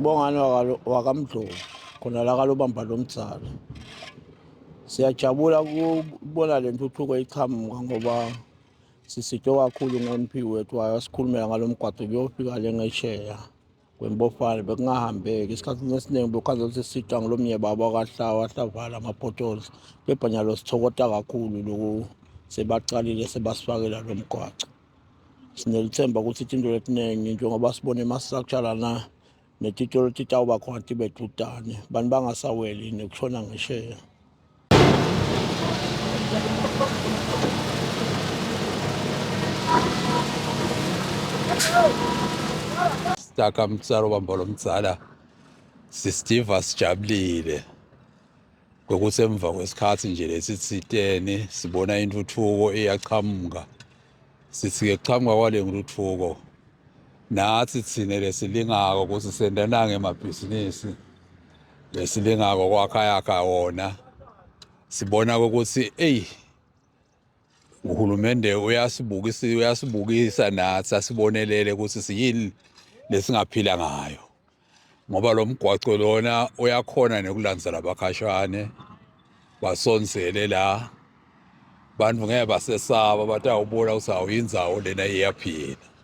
umbongani wakamdlovu khona la kalobamba lomdzala. Siyajabula ukubona le ntuthuko iqhamuka ngoba sisitwe kakhulu ngoMphi wethu wayasikhulumela ngalomgwaqo kuyofika le ngesheya kwembofane bekungahambeki isikhathini esiningi bekukhaza ukuthi sisitwa ngilomnyeba abakahlawa hlavala ama-potholes kepha nyalo sithokota kakhulu loku sebaqalile sebasifakela lo mgwaqo. Sinelithemba ukuthi into letiningi njengoba sibona ama-structure lana netitolo titawuba khona tibe tutane bantu bangasaweli nekushona ngesheya. Sitaka mtsalo bamba lomdzala sistiva sijabulile ngokuthi emva kwesikhathi nje lesitsitene sibona intuthuko iyaqhamuka. Sithi-ke kuqhamuka kwale ntuthuko nathi thina lesilingako ukuthi sendananga emabhizinisi lesilingako kwakhayakha wona sibona ukuthi uhulumende uyasibukisa nathi asibonelele ukuthi siyini lesingaphila ngayo ngoba lo mgwaqo lona uyakhona nekulandzela abakhashane basonzele la bantu ngeke basesaba batawubona ukuthi awuyindzawo lena iyaphila.